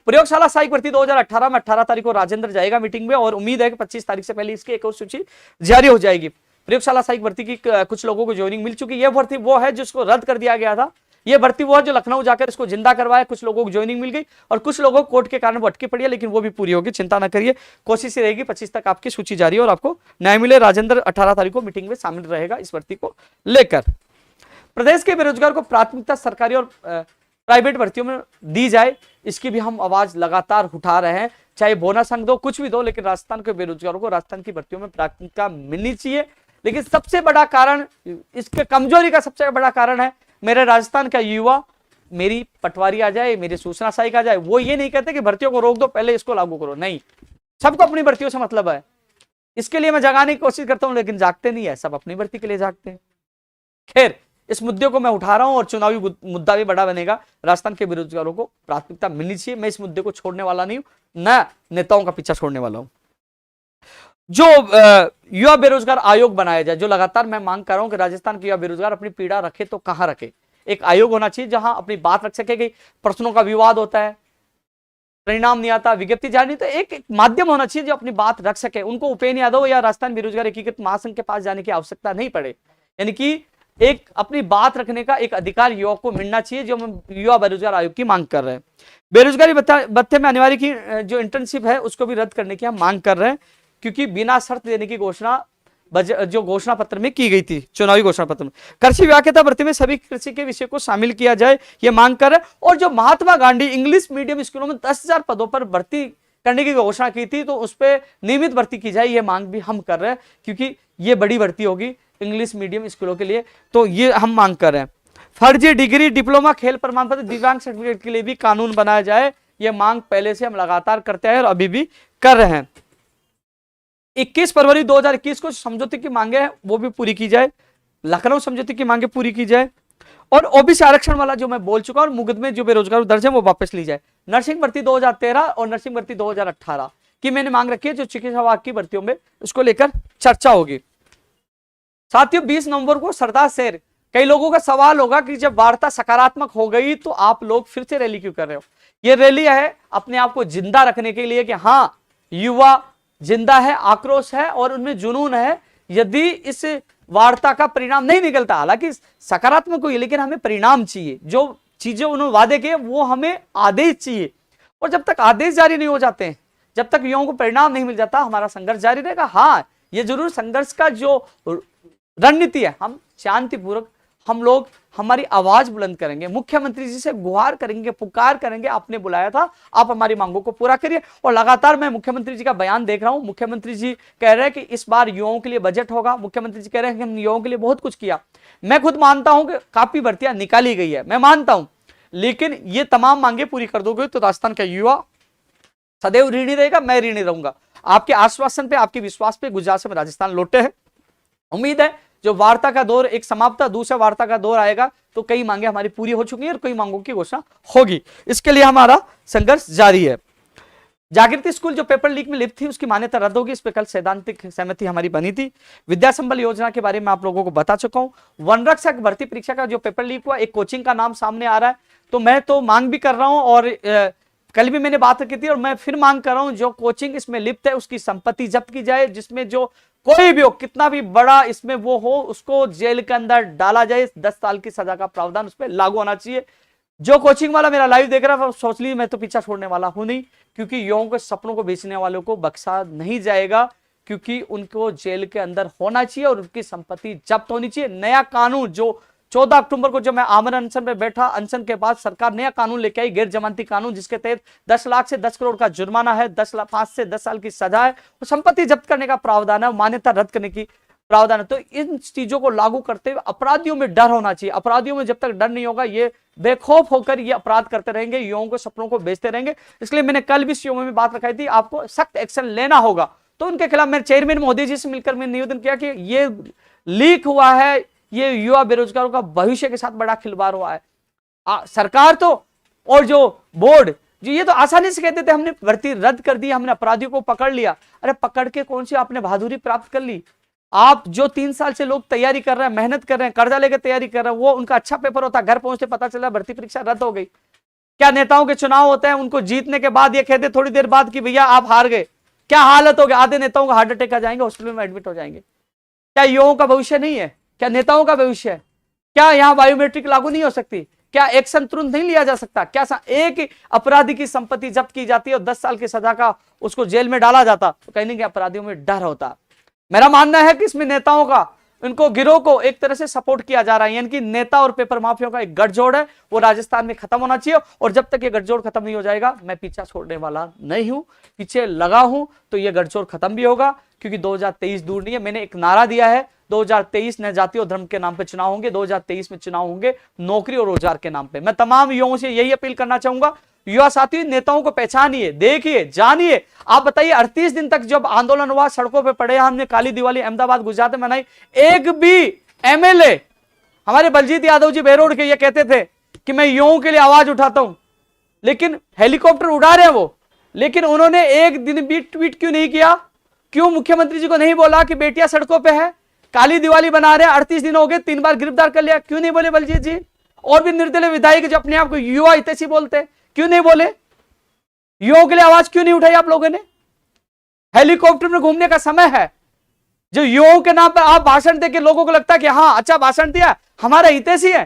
प्रयोगशाला सहायक भर्ती 2018 में 18 तारीख को राजेंद्र जाएगा मीटिंग में, और उम्मीद है कि 25 तारीख से पहले इसकी एक और सूची जारी हो जाएगी। प्रयोगशाला सहायक भर्ती की कुछ लोगों को ज्वाइनिंग मिल चुकी है। यह भर्ती वो है जिसको रद्द कर दिया गया था। ये भर्ती वो है जो लखनऊ जाकर इसको जिंदा करवाया। कुछ लोगों को ज्वाइनिंग मिल गई और कुछ लोगों को कोर्ट के कारण वो अटकी पड़ी है, लेकिन वो भी पूरी होगी, चिंता ना करिए। कोशिश रहेगी 25 तक आपकी सूची जारी और आपको न्याय मिले। राजेंद्र 18 तारीख को मीटिंग में शामिल रहेगा इस भर्ती को लेकर। प्रदेश के बेरोजगार को प्राथमिकता सरकारी और प्राइवेट भर्तियों में दी जाए, इसकी भी हम आवाज लगातार उठा रहे हैं। चाहे बोनस अंक दो, कुछ भी दो, लेकिन राजस्थान के बेरोजगारों को राजस्थान की भर्तियों में प्राथमिकता मिलनी चाहिए। लेकिन सबसे बड़ा कारण, इसके कमजोरी का सबसे बड़ा कारण है, मेरे राजस्थान का युवा मेरी पटवारी आ जाए, मेरी सूचना सहायक आ जाए, वो ये नहीं कहते कि भर्तियों को रोक दो, पहले इसको लागू करो। नहीं, सबको अपनी भर्तियों से मतलब है। इसके लिए मैं जगाने की कोशिश करता हूं, लेकिन जागते नहीं है, सब अपनी भर्ती के लिए जागते हैं। खैर, इस मुद्दे को मैं उठा रहा हूं और चुनावी मुद्दा भी बड़ा बनेगा। राजस्थान के बेरोजगारों को प्राथमिकता मिलनी चाहिए। मैं इस मुद्दे को छोड़ने वाला नहीं हूं, न नेताओं का पीछा छोड़ने वाला हूं। जो युवा बेरोजगार आयोग बनाया जाए, जो लगातार मैं मांग कर रहा हूं कि राजस्थान के युवा बेरोजगार अपनी पीड़ा रखे तो कहां रखे। एक आयोग होना चाहिए जहां अपनी बात रख सके। प्रश्नों का विवाद होता है, परिणाम नहीं आता, विज्ञप्ति जारी नहीं, तो एक माध्यम होना चाहिए जो अपनी बात रख सके। उनको उपेन्द्र यादव या राजस्थान बेरोजगार एकीकृत महासंघ के पास जाने की आवश्यकता नहीं पड़े। यानी कि एक अपनी बात रखने का एक अधिकार युवक को मिलना चाहिए, जो हम युवा बेरोजगार आयोग की मांग कर रहे हैं। बेरोजगारी भत्ते में अनिवार्य की जो इंटर्नशिप है उसको भी रद्द करने की हम मांग कर रहे हैं, क्योंकि बिना शर्त देने की घोषणा जो घोषणा पत्र में की गई थी, चुनावी घोषणा पत्र में। कृषि व्याख्याता भर्ती में सभी कृषि के विषय को शामिल किया जाए, यह मांग कर रहे हैं। और जो महात्मा गांधी इंग्लिश मीडियम स्कूलों में 10,000 पदों पर भर्ती करने की घोषणा की थी, तो उस पर नियमित भर्ती की जाए, यह मांग भी हम कर रहे हैं, क्योंकि ये बड़ी भर्ती होगी इंग्लिश मीडियम स्कूलों के लिए, तो ये हम मांग कर रहे हैं। फर्जी डिग्री, डिप्लोमा, खेल प्रमाण पत्र, दिव्यांग सर्टिफिकेट के लिए भी कानून बनाया जाए, यह मांग पहले से हम लगातार करते हैं और अभी भी कर रहे हैं। 21 फरवरी 2021 को समझौते की मांगे हैं वो भी पूरी की जाए, लखनऊ समझौते की मांगे पूरी की जाए, और ओबीसी आरक्षण वाला जो मैं बोल चुका हूं, मुकदमे जो बेरोजगार दर्ज है वो वापस ली जाए। नर्सिंग भर्ती 2013 और नर्सिंग भर्ती 2018 की मैंने मांग रखी है, जो चिकित्सा विभाग की भर्तियों में उसको लेकर चर्चा होगी। साथियों, 20 नवंबर को सरदार शहर, कई लोगों का सवाल होगा कि जब वार्ता सकारात्मक हो गई तो आप लोग फिर से रैली क्यों कर रहे हो। ये रैली है अपने आप को जिंदा रखने के लिए कि हाँ, युवा जिंदा है, आक्रोश है और उनमें जुनून है। यदि इस वार्ता का परिणाम नहीं निकलता, हालांकि सकारात्मक हुई, लेकिन हमें परिणाम चाहिए। जो चीजें उन्होंने वादे किए वो हमें आदेश चाहिए, और जब तक आदेश जारी नहीं हो जाते हैं, जब तक युवाओं को परिणाम नहीं मिल जाता, हमारा संघर्ष जारी रहेगा। हाँ, ये जरूर संघर्ष का जो रणनीति है, हम शांतिपूर्वक हम लोग हमारी आवाज बुलंद करेंगे, मुख्यमंत्री जी से गुहार करेंगे, पुकार करेंगे, आपने बुलाया था, आप हमारी मांगों को पूरा करिए। और लगातार मैं मुख्यमंत्री जी का बयान देख रहा हूं, मुख्यमंत्री जी कह रहे हैं कि इस बार युवाओं के लिए बजट होगा। मुख्यमंत्री जी कह रहे हैं कि हम युवाओं के लिए बहुत कुछ किया। मैं खुद मानता हूं कि काफी भर्तियां निकाली गई है, मैं मानता हूं, लेकिन ये तमाम मांगे पूरी कर दोगे तो राजस्थान का युवा सदैव ऋणी रहेगा, मैं ऋणी रहूंगा। आपके आश्वासन पे, आपके विश्वास पे गुजरात से राजस्थान लौटे हैं। उम्मीद है जो वार्ता का दौर एक समाप्त, दूसरा वार्ता का दौर आएगा तो कई मांगे हमारी पूरी हो चुकी हैं और कई मांगों की घोषणा होगी। इसके लिए हमारा संघर्ष जारी है। जागृति स्कूल जो पेपर लीक में लिप्त थी उसकी मान्यता रद्द होगी, इस पर कल सैद्धांतिक सहमति हमारी बनी थी। विद्या संबल योजना के बारे में आप लोगों को बता चुका हूं। वन रक्षक भर्ती परीक्षा का जो पेपर लीक हुआ, एक कोचिंग का नाम सामने आ रहा है, तो मैं तो मांग भी कर रहा हूं और कल भी मैंने बात की थी और मैं फिर मांग कर रहा हूं, जो कोचिंग इसमें लिप्त है उसकी संपत्ति जब्त की जाए, जिसमें जो कोई भी हो, कितना भी बड़ा इसमें वो हो, उसको जेल के अंदर डाला जाए। 10 साल की सजा का प्रावधान उस पर लागू होना चाहिए। जो कोचिंग वाला मेरा लाइव देख रहा है सोच ली मैं तो पीछा छोड़ने वाला हूं नहीं, क्योंकि युवाओं के सपनों को बेचने वालों को बख्शा नहीं जाएगा, क्योंकि उनको जेल के अंदर होना चाहिए और उनकी संपत्ति जब्त होनी चाहिए। नया कानून जो 14 अक्टूबर को जब मैं आमरण अनशन में बैठा, अनशन के बाद सरकार नया कानून लेके आई, गैर जमानती कानून, जिसके तहत 10 लाख से 10 करोड़ का जुर्माना है, 5 से 10 साल की सजा है और संपत्ति जब्त करने का प्रावधान है, मान्यता रद्द करने की प्रावधान है। तो इन चीजों को लागू करते हुए अपराधियों में डर होना चाहिए। अपराधियों में जब तक डर नहीं होगा, ये बेखौफ होकर ये अपराध करते रहेंगे, युवाओं को सपनों को बेचते रहेंगे। इसलिए मैंने कल भी सीओ में बात रखाई थी, आपको सख्त एक्शन लेना होगा। तो उनके खिलाफ मैंने चेयरमैन महोदय जी से मिलकर मैंने निवेदन किया कि ये लीक हुआ है, ये युवा बेरोजगारों का भविष्य के साथ बड़ा खिलवाड़ हुआ है। सरकार तो और जो बोर्ड जो ये तो आसानी से कहते थे हमने भर्ती रद्द कर दी, हमने अपराधियों को पकड़ लिया। अरे पकड़ के कौन सी आपने बहादुरी प्राप्त कर ली? आप जो 3 साल से लोग तैयारी कर रहे हैं, मेहनत कर रहे हैं, कर्जा लेकर तैयारी कर रहे हैं, वो उनका अच्छा पेपर होता, घर पहुंचते पता चला भर्ती परीक्षा रद्द हो गई। क्या नेताओं के चुनाव होते हैं, उनको जीतने के बाद ये कहते थोड़ी देर बाद कि भैया आप हार गए। क्या हालत हो गई, आधे नेताओं का हार्ट अटैक आ जाएंगे, हॉस्पिटल में एडमिट हो जाएंगे। क्या युवाओं का भविष्य नहीं है? क्या नेताओं का भविष्य है? क्या यहां बायोमेट्रिक लागू नहीं हो सकती? क्या एक्शन तुरंत नहीं लिया जा सकता? क्या एक अपराधी की संपत्ति जब्त की जाती है और 10 साल की सजा का उसको जेल में डाला जाता? तो कहीं नहीं कि अपराधियों में डर होता। मेरा मानना है कि इसमें नेताओं का, इनको गिरोह को एक तरह से सपोर्ट किया जा रहा है, यानी कि नेता और पेपर माफियों का एक गठजोड़ है, वो राजस्थान में खत्म होना चाहिए। और जब तक ये गठजोड़ खत्म नहीं हो जाएगा, मैं पीछा छोड़ने वाला नहीं हूं, पीछे लगा हूं तो ये गठजोड़ खत्म भी होगा, क्योंकि 2023 दूर नहीं है। मैंने एक नारा दिया है, 2023 न जाति और धर्म के नाम पे चुनाव होंगे, 2023 में चुनाव होंगे नौकरी और रोजगार के नाम पे। मैं तमाम युवाओं से यही अपील करना चाहूंगा, युवा साथी नेताओं को पहचानिए, देखिए, जानिए। आप बताइए 38 दिन तक जब आंदोलन हुआ, सड़कों पे पड़े, हमने काली दिवाली अहमदाबाद गुजरात में मनाई, एक भी एमएलए, हमारे बलजीत यादव जी बेरोड के, ये कहते थे कि मैं युवाओं के लिए आवाज उठाता हूं, लेकिन हेलीकॉप्टर उड़ा रहे हैं वो, लेकिन उन्होंने एक दिन भी ट्वीट क्यों नहीं किया? क्यों मुख्यमंत्री जी को नहीं बोला कि बेटियां सड़कों पर है, काली दिवाली बना रहे हैं, 38 दिन हो गए, 3 बार गिरफ्तार कर लिया, क्यों नहीं बोले बलजीत जी? और भी निर्दलीय विधायक जो अपने आप को युवा हितैषी बोलते, क्यों नहीं बोले? युवाओं के लिए आवाज क्यों नहीं उठाई आप लोगों ने? हेलीकॉप्टर में घूमने का समय है, जो युवाओं के नाम पर आप भाषण देके लोगों को लगता है कि हाँ अच्छा भाषण दिया, हमारा हितैषी है,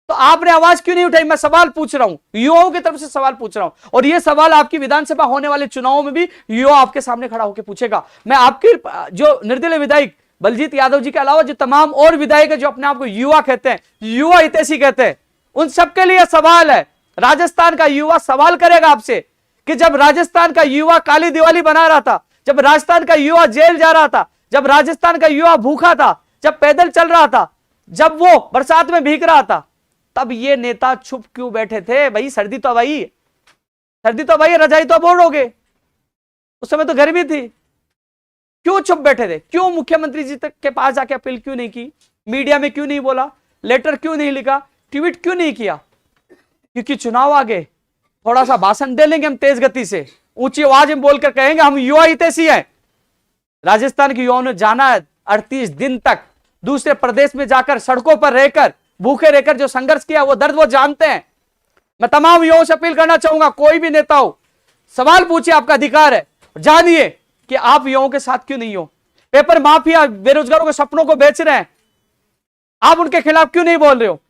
तो आपने आवाज क्यों नहीं उठाई? मैं सवाल पूछ रहा हूं, युवाओं की तरफ से सवाल पूछ रहा हूं, और यह सवाल आपकी विधानसभा होने वाले चुनावों में भी युवा आपके सामने खड़ा होकर पूछेगा। मैं आपके जो निर्दलीय विधायक बलजीत यादव जी के अलावा जो तमाम और विधायक है जो अपने आप को युवा कहते हैं, युवा हितैषी कहते हैं, उन सबके लिए सवाल है। राजस्थान का युवा सवाल करेगा आपसे कि जब राजस्थान का युवा काली दिवाली बना रहा था, जब राजस्थान का युवा जेल जा रहा था, जब राजस्थान का युवा भूखा था, जब पैदल चल रहा था, जब वो बरसात में भीग रहा था, तब ये नेता चुप क्यों बैठे थे? भाई सर्दी तो भाई, सर्दी तो भाई, रजाई तो बोर्ड हो गए, उस समय तो गर्मी थी, क्यों चुप बैठे थे? क्यों मुख्यमंत्री जी तक के पास जाके अपील क्यों नहीं की? मीडिया में क्यों नहीं बोला? लेटर क्यों नहीं लिखा? ट्वीट क्यों नहीं किया? क्योंकि चुनाव आ गए, थोड़ा सा भाषण दे लेंगे हम तेज गति से, ऊंची आवाज में बोलकर कहेंगे हम युवा हितैषी हैं। राजस्थान के युवाओं ने जाना 38 दिन तक दूसरे प्रदेश में जाकर सड़कों पर रहकर, भूखे रहकर जो संघर्ष किया, वो दर्द वो जानते हैं। मैं तमाम युवाओं से अपील करना चाहूंगा, कोई भी नेता हो, सवाल पूछिए, आपका अधिकार है, जानिए कि आप युवाओं के साथ क्यों नहीं हो। पेपर माफिया बेरोजगारों के सपनों को बेच रहे हैं, आप उनके खिलाफ क्यों नहीं बोल रहे हो?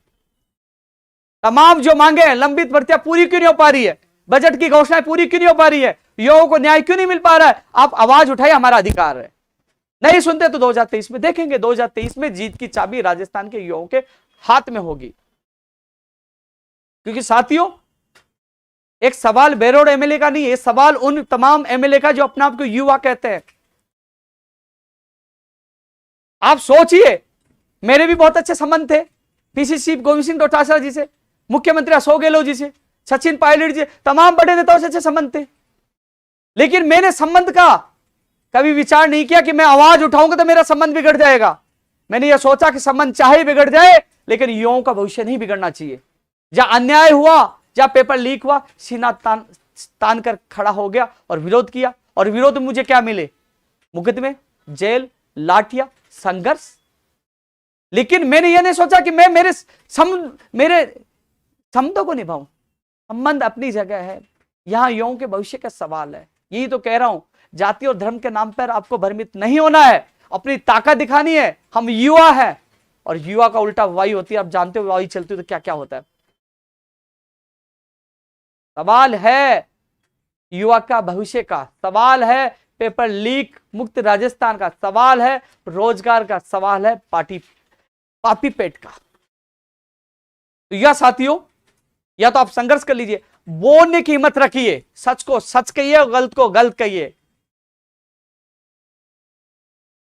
तमाम जो मांगे हैं, लंबित भर्तियां पूरी क्यों नहीं हो पा रही है? बजट की घोषणाएं पूरी क्यों नहीं हो पा रही है? युवाओं को न्याय क्यों नहीं मिल पा रहा है? आप आवाज उठाइए, हमारा अधिकार है। नहीं सुनते तो 2023 में देखेंगे, 2023 में जीत की चाबी राजस्थान के युवाओं के हाथ में होगी। क्योंकि साथियों, एक सवाल बेरोड एमएलए का नहीं है, सवाल उन तमाम एमएलए का जो अपने आप को युवा कहते हैं। आप सोचिए, मेरे भी बहुत अच्छे संबंध थे पीसीसी गोविंद सिंह डोटासरा जी से, मुख्यमंत्री अशोक गहलोत जी से, सचिन पायलट जी, तमाम बड़े नेताओं से अच्छे संबंध थे। लेकिन मैंने संबंध का कभी विचार नहीं किया कि मैं आवाज उठाऊंगा तो मेरा संबंध बिगड़ जाएगा। मैंने यह सोचा कि संबंध चाहे बिगड़ जाए, लेकिन युवाओं का भविष्य नहीं बिगड़ना चाहिए। जहां अन्याय हुआ, जहां पेपर लीक हुआ, सीना तान कर खड़ा हो गया और विरोध किया। और विरोध में मुझे क्या मिले? मुकदमे, जेल, लाठियां, संघर्ष। लेकिन मैंने यह नहीं सोचा कि मैं मेरे संबंधों को निभाऊं। संबंध अपनी जगह है, यहां युवाओं के भविष्य का सवाल है। यही तो कह रहा हूं, जाति और धर्म के नाम पर आपको भ्रमित नहीं होना है, अपनी ताकत दिखानी है। हम युवा हैं, और युवा का उल्टा वायु होती है। आप जानते हो वायु चलती है तो क्या क्या होता है। सवाल है युवा का भविष्य का, सवाल है पेपर लीक मुक्त राजस्थान का, सवाल है रोजगार का, सवाल है पापी पेट का। तो या साथियों, या तो आप संघर्ष कर लीजिए, बोलने की हिम्मत रखिए, सच को सच कहिए और गलत को गलत कहिए।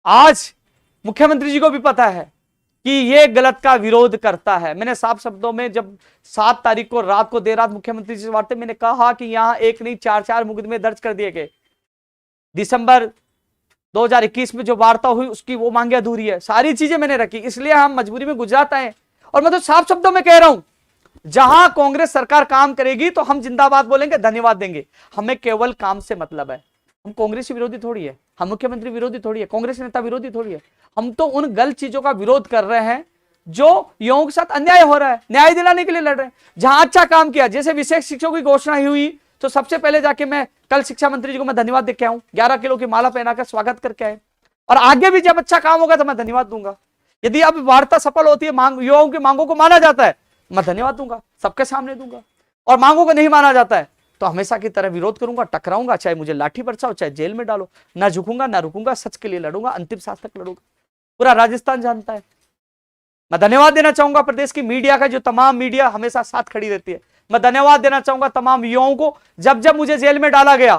आज मुख्यमंत्री जी को भी पता है कि ये गलत का विरोध करता है। मैंने साफ शब्दों में जब 7 तारीख को रात को देर रात मुख्यमंत्री जी से वार्ता, मैंने कहा कि यहां एक नहीं 4 मुकदमे दर्ज कर दिए गए। दिसंबर 2021 में जो वार्ता हुई उसकी वो मांगे अधूरी है। सारी चीजें मैंने रखी, इसलिए हम मजबूरी में गुजरात आए। और मैं तो साफ शब्दों में कह रहा हूं, जहां कांग्रेस सरकार काम करेगी तो हम जिंदाबाद बोलेंगे, धन्यवाद देंगे। हमें केवल काम से मतलब है। हम कांग्रेस विरोधी थोड़ी है, हम मुख्यमंत्री विरोधी थोड़ी है, कांग्रेस नेता विरोधी थोड़ी है। हम तो उन गलत चीजों का विरोध कर रहे हैं जो युवाओं के साथ अन्याय हो रहा है, न्याय दिलाने के लिए लड़ रहे हैं। जहां अच्छा काम किया, जैसे विशेष शिक्षकों की घोषणा हुई, तो सबसे पहले जाके मैं कल शिक्षा मंत्री जी को मैं धन्यवाद देके आऊं, 11 किलो की माला पहनाकर स्वागत करके आए। और आगे भी जब अच्छा काम होगा तो मैं धन्यवाद दूंगा। यदि अब वार्ता सफल होती है, युवाओं की मांगों को माना जाता है, मैं धन्यवाद दूंगा, सबके सामने दूंगा। और मांगों को नहीं माना जाता है तो हमेशा की तरह विरोध करूंगा, टकराऊंगा, चाहे मुझे लाठी बरसाओ, चाहे जेल में डालो। ना झुकूंगा, ना रुकूंगा, सच के लिए लड़ूंगा, अंतिम सांस तक लड़ूंगा। पूरा राजस्थान जानता है। मैं धन्यवाद देना चाहूंगा प्रदेश की मीडिया का, जो तमाम मीडिया हमेशा साथ खड़ी रहती है। मैं धन्यवाद देना चाहूंगा तमाम युवाओं को, जब जब मुझे जेल में डाला गया,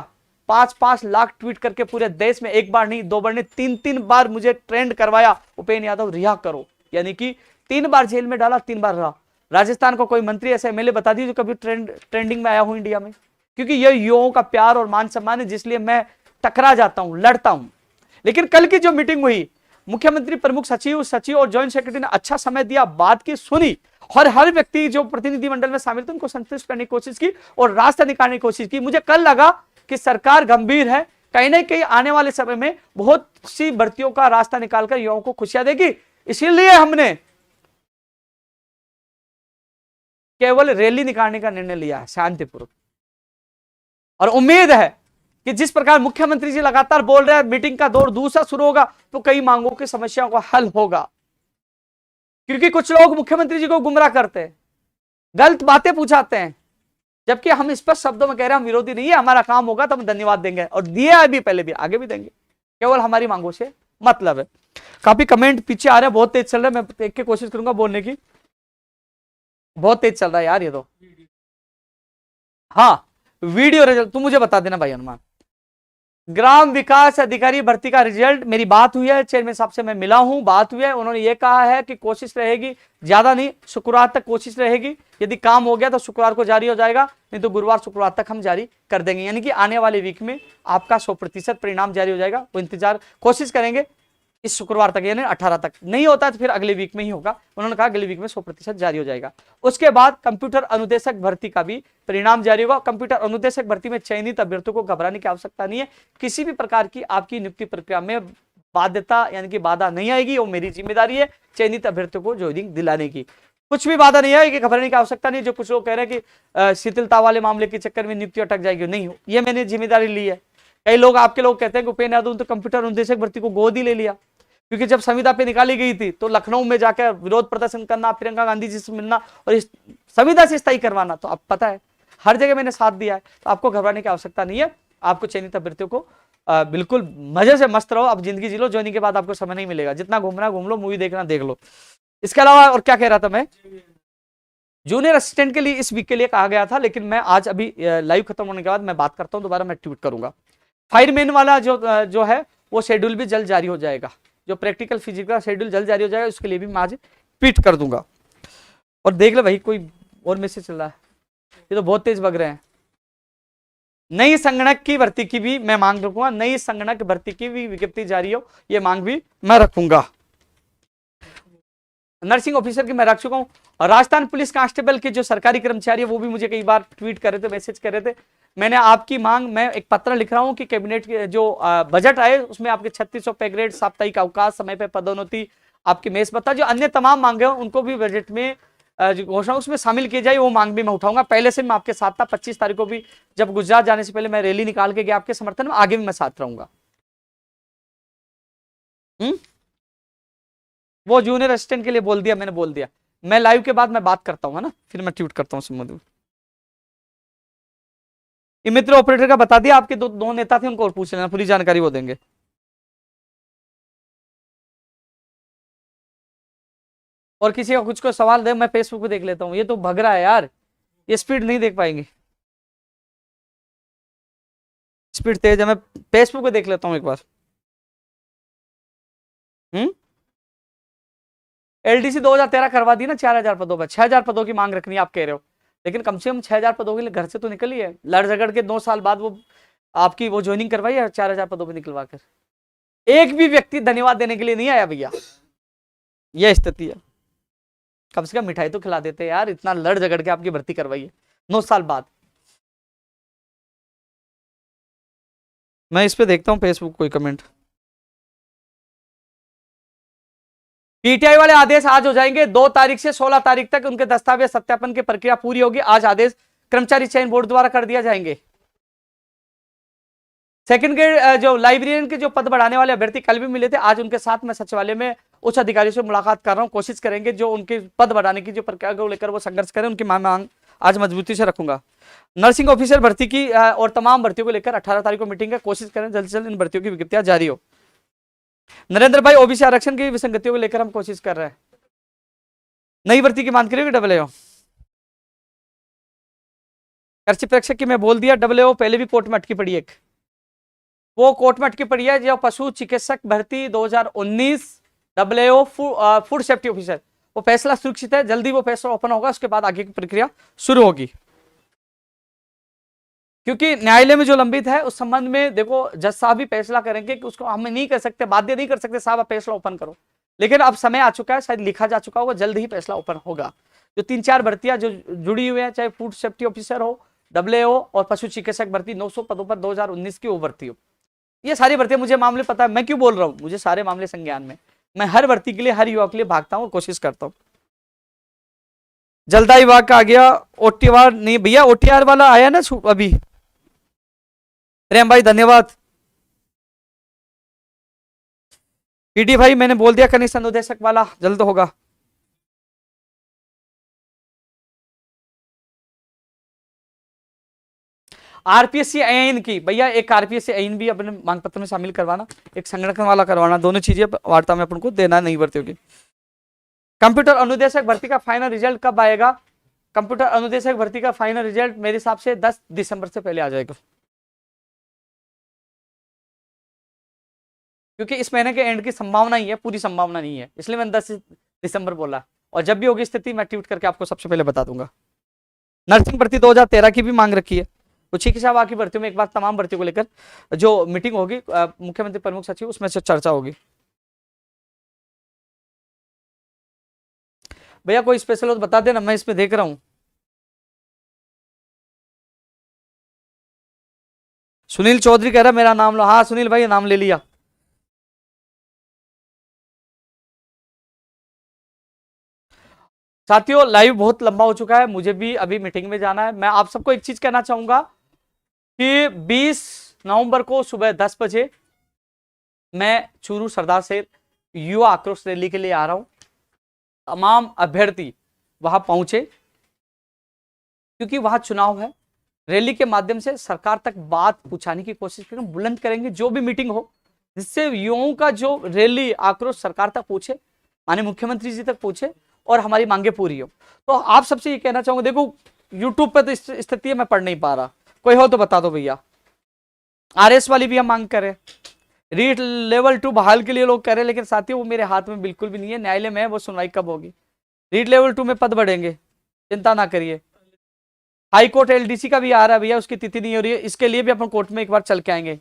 5-5 लाख ट्वीट करके पूरे देश में 1 बार नहीं, 2 बार नहीं, 3-3 बार मुझे ट्रेंड करवाया, उपेंद्र यादव रिहा करो। यानी कि 3 बार जेल में डाला, 3 बार रहा। राजस्थान को कोई मंत्री ऐसे एमएलए बता दीजिए जो कभी ट्रेंडिंग में आया हूं इंडिया में। क्योंकि यह युवाओं का प्यार और मान सम्मान है, जिसलिए मैं टकरा जाता हूं, लड़ता हूं। लेकिन कल की जो मीटिंग हुई, मुख्यमंत्री, प्रमुख सचिव और ज्वाइंट सेक्रेटरी ने अच्छा समय दिया, बात की, सुनी, और हर व्यक्ति जो प्रतिनिधिमंडल में शामिल थे उनको संतुष्ट करने की कोशिश की और रास्ता निकालने की कोशिश की। मुझे कल लगा कि सरकार गंभीर है, कहीं ना कहीं आने वाले समय में बहुत सी भर्तियों का रास्ता निकालकर युवाओं को खुशियां देगी। इसीलिए हमने केवल रैली निकालने का निर्णय लिया है, शांतिपूर्वक। और उम्मीद है कि जिस प्रकार मुख्यमंत्री जी लगातार बोल रहे हैं, मीटिंग का दौर दूसरा शुरू होगा तो कई मांगों की समस्याओं का हल होगा। क्योंकि कुछ लोग मुख्यमंत्री जी को गुमराह करते हैं, गलत बातें पूछाते हैं, जबकि हम स्पष्ट शब्दों में कह रहे हैं हम विरोधी नहीं है, हमारा काम होगा तो हम धन्यवाद देंगे, और दिए अभी, पहले भी, आगे भी देंगे। केवल हमारी मांगों से मतलब है। काफी कमेंट पीछे आ रहे हैं, बहुत तेज चल रहा है, मैं देख के कोशिश करूंगा बोलने की। बहुत तेज चल रहा है यार ये तो। हाँ, वीडियो रिजल्ट तुम मुझे बता देना भाई हनुमान। ग्राम विकास अधिकारी भर्ती का रिजल्ट, मेरी बात हुई है चेयरमैन साहब से, मैं मिला हूं, बात हुई है। उन्होंने ये कहा है कि कोशिश रहेगी, ज्यादा नहीं, शुक्रवार तक कोशिश रहेगी। यदि काम हो गया तो शुक्रवार को जारी हो जाएगा, नहीं तो गुरुवार शुक्रवार तक हम जारी कर देंगे। यानी कि आने वाले वीक में आपका 100% परिणाम जारी हो जाएगा। वो इंतजार, कोशिश करेंगे इस शुक्रवार तक, यानी 18 तक। नहीं होता है तो फिर अगले वीक में ही होगा। उन्होंने कहा अगले वीक में 100% जारी हो जाएगा। उसके बाद कंप्यूटर अनुदेशक भर्ती का भी परिणाम जारी होगा। कंप्यूटर अनुदेशक भर्ती में चयनित अभ्यर्थियों को घबराने की आवश्यकता नहीं है। किसी भी प्रकार की आपकी नियुक्ति प्रक्रिया में बाध्यता यानी कि बाधा नहीं आएगी, वो मेरी जिम्मेदारी है चयनित अभ्यर्थियों को ज्वाइनिंग दिलाने की। कुछ भी बाधा नहीं आएगी, घबराने की आवश्यकता नहीं। जो कुछ लोग कह रहे हैं कि शिथिलता वाले मामले के चक्कर में नियुक्ति अटक जाएगी, नहीं, ये मैंने जिम्मेदारी ली है। कई लोग, आपके लोग कहते हैं कि उपेंद्र यादव तो कंप्यूटर अनुदेशक भर्ती को गोद ही ले लिया, क्योंकि जब संविदा पे निकाली गई थी तो लखनऊ में जाकर विरोध प्रदर्शन करना, प्रियंका गांधी जी से मिलना और इस संविदा से स्थायी करवाना, तो आप पता है हर जगह मैंने साथ दिया है। तो आपको घबराने की आवश्यकता नहीं है। आपको चयनित अभ्यर्थियों को बिल्कुल मजे से मस्त रहो, अब जिंदगी जी लो। ज्वाइनिंग के बाद आपको समय नहीं मिलेगा, जितना घूमना घूम लो, मूवी देखना देख लो। इसके अलावा और क्या कह रहा था मैं, जूनियर असिस्टेंट के लिए इस वीक के लिए कहा गया था, लेकिन मैं आज अभी लाइव खत्म होने के बाद मैं बात करता हूं, दोबारा मैं ट्वीट करूंगा। फायरमैन वाला जो है वो शेड्यूल भी जल्द जारी हो जाएगा, जो प्रैक्टिकल फिजिकल शेड्यूल जल्द जारी हो जाएगा, उसके लिए भी मैं आज ट्वीट कर दूंगा। और देख ले भाई, कोई और मैसेज चल रहा है, ये तो बहुत तेज बग रहे हैं। नई संगणक की भर्ती की भी मैं मांग रखूंगा, नई संगणक भर्ती की भी विज्ञप्ति जारी हो, ये मांग भी मैं रखूंगा। नर्सिंग ऑफिसर की मैं रख चुका हूं। राजस्थान पुलिस कांस्टेबल के जो सरकारी कर्मचारी है वो भी मुझे कई बार ट्वीट कर रहे थे, मैसेज कर रहे थे। मैंने आपकी मांग, मैं एक पत्र लिख रहा हूं कि कैबिनेट के जो बजट आए उसमें आपके 3600 पे ग्रेड, साप्ताहिक अवकाश, समय पे पदोन्नति, आपकी मेस भत्ता, जो अन्य तमाम मांगे हैं उनको भी बजट में जो घोषणा उसमें शामिल की जाए, वो मांग भी मैं उठाऊंगा। पहले से मैं आपके साथ था, 25 तारीख को भी जब गुजरात जाने से पहले मैं रैली निकाल के गया आपके समर्थन में, आगे भी मैं साथ रहूंगा। वो जूनियर असिस्टेंट के लिए बोल दिया, मैंने बोल दिया, मैं लाइव के बाद मैं बात करता हूँ, है ना, फिर मैं ट्वीट करता हूँ। ये मित्र ऑपरेटर का बता दिया, आपके दो नेता थे, उनको और पूछ लेना, पूरी जानकारी वो देंगे। और किसी का कुछ को सवाल दे, मैं फेसबुक पे देख लेता हूँ। ये तो भग रहा है यार, ये स्पीड नहीं देख पाएंगे, स्पीड तेज है। मैं फेसबुक पे देख लेता हूँ एक बार। एलडीसी 2013 करवा दी ना 4000 पदों पर, 6000 पदों की मांग रखनी है आप कह रहे हो, लेकिन कम से कम 6000 पदों के लिए घर से तो निकली है, लड़ झगड़ के 2 साल बाद वो आपकी वो ज्वाइनिंग करवाई है 4000 पदों पर निकलवा कर। एक भी व्यक्ति धन्यवाद देने के लिए नहीं आया भैया, यह स्थिति है। कम से कम मिठाई तो खिला देते यार, इतना लड़ झगड़ के आपकी भर्ती करवाई है 9 साल बाद। मैं इस पे देखता हूँ फेसबुक कोई कमेंट। पीटीआई वाले आदेश आज हो जाएंगे, 2 तारीख से 16 तारीख तक उनके दस्तावेज सत्यापन की प्रक्रिया पूरी होगी। आज आदेश कर्मचारी चयन बोर्ड द्वारा कर दिया जाएंगे। सेकंड ग्रेड जो लाइब्रेरियन के जो पद बढ़ाने वाले अभ्यर्थी कल भी मिले थे, आज उनके साथ मैं सचिवालय में उच्च अधिकारियों से मुलाकात कर रहा हूं, कोशिश करेंगे जो उनके पद बढ़ाने की जो प्रक्रिया को लेकर वो संघर्ष करें, उनकी मांग आज मजबूती से रखूंगा। नर्सिंग ऑफिसर भर्ती की और तमाम भर्तियों को लेकर 18 तारीख को मीटिंग है, कोशिश करें जल्द से जल्द इन भर्तियों की विज्ञप्तियां जारी हो। नरेंद्र भाई, ओबीसी आरक्षण की विसंगतियों को लेकर हम कोशिश कर रहे हैं, नई भर्ती की मांग करेंगे। डबल कृषि प्रेक्षक की मैं बोल दिया, डबल पहले भी कोर्ट में अटकी पड़ी, एक वो कोर्ट में अटकी पड़ी है जो पशु चिकित्सक भर्ती 2019 डबल फूड सेफ्टी ऑफिसर, वो फैसला सुरक्षित है, जल्दी वो फैसला ओपन होगा, उसके बाद आगे की प्रक्रिया शुरू होगी। क्योंकि न्यायालय में जो लंबित है उस संबंध में देखो जज साहब भी फैसला करेंगे कि उसको हम नहीं कर सकते, बाध्य नहीं कर सकते साहब आप फैसला ओपन करो, लेकिन अब समय आ चुका है, शायद लिखा जा चुका होगा, जल्द ही फैसला ओपन होगा। जो 3-4 भर्तियां जो जुड़ी हुई है, चाहे फूड सेफ्टी ऑफिसर हो, डबल और पशु चिकित्सक भर्ती 900 पदों पर 2019 की वो भर्ती हो, ये सारी भर्तियां मुझे मामले पता है, मैं क्यों बोल रहा हूं, मुझे सारे मामले संज्ञान में, मैं हर भर्ती के लिए हर युवा के लिए भागता हूं, कोशिश करता हूं। जलदा विभाग का आ गया, ओटीआर नहीं भैया, ओटीआर वाला आया ना अभी, प्रेम भाई धन्यवाद। पीडी भाई मैंने बोल दिया, कनिष्ठ अनुदेशक वाला जल्द होगा। आरपीएससी आईन की भैया, एक आरपीएससी आईन भी अपने मांग पत्र में शामिल करवाना, एक संगठन वाला करवाना, दोनों चीजें वार्ता में अपन को देना नहीं भर्ती होगी। कंप्यूटर अनुदेशक भर्ती का फाइनल रिजल्ट कब आएगा? कंप्यूटर अनुदेशक भर्ती का फाइनल रिजल्ट मेरे हिसाब से 10 दिसंबर से पहले आ जाएगा, क्योंकि इस महीने के एंड की संभावना ही है, पूरी संभावना नहीं है, इसलिए मैंने 10 दिसंबर बोला, और जब भी होगी स्थिति मैं ट्वीट करके आपको सबसे पहले बता दूंगा। नर्सिंग भर्ती 2013 की भी मांग रखी है, चिकित्सा विभाग की भर्तियों में एक बार तमाम भर्तियों को लेकर जो मीटिंग होगी मुख्यमंत्री प्रमुख सचिव, उसमें से चर्चा होगी। भैया कोई स्पेशल हो तो बता देना, मैं इसमें देख रहा हूं। सुनील चौधरी कह रहा मेरा नाम लो, हाँ सुनील भाई नाम ले लिया। साथियों लाइव बहुत लंबा हो चुका है, मुझे भी अभी मीटिंग में जाना है। मैं आप सबको एक चीज कहना चाहूंगा कि 20 नवंबर को सुबह 10 बजे मैं चूरू सरदार से युवा आक्रोश रैली के लिए आ रहा हूं। तमाम अभ्यर्थी वहां पहुंचे, क्योंकि वहां चुनाव है। रैली के माध्यम से सरकार तक बात पहुंचाने की कोशिश करेंगे, बुलंद करेंगे जो भी मीटिंग हो, जिससे युवाओं का जो रैली आक्रोश सरकार तक पहुंचे, माननीय मुख्यमंत्री जी तक पहुंचे और हमारी मांगे पूरी हो। तो आप सबसे ये कहना चाहूंगा, देखो यूट्यूब पे तो स्थिति है, मैं पढ़ नहीं पा रहा, कोई हो तो बता दो भैया। आरएस वाली भी हम मांग करें, रीट लेवल 2 बहाल के लिए लोग कह रहे हैं, लेकिन साथियों वो मेरे हाथ में बिल्कुल भी नहीं है, न्यायालय में है, वो सुनवाई कब होगी। रीट लेवल 2 में पद बढ़ेंगे, चिंता ना करिए। हाई कोर्ट एलडीसी का भी आ रहा है भैया, उसकी तिथि नहीं हो रही है, इसके लिए भी अपन कोर्ट में एक बार चल के आएंगे।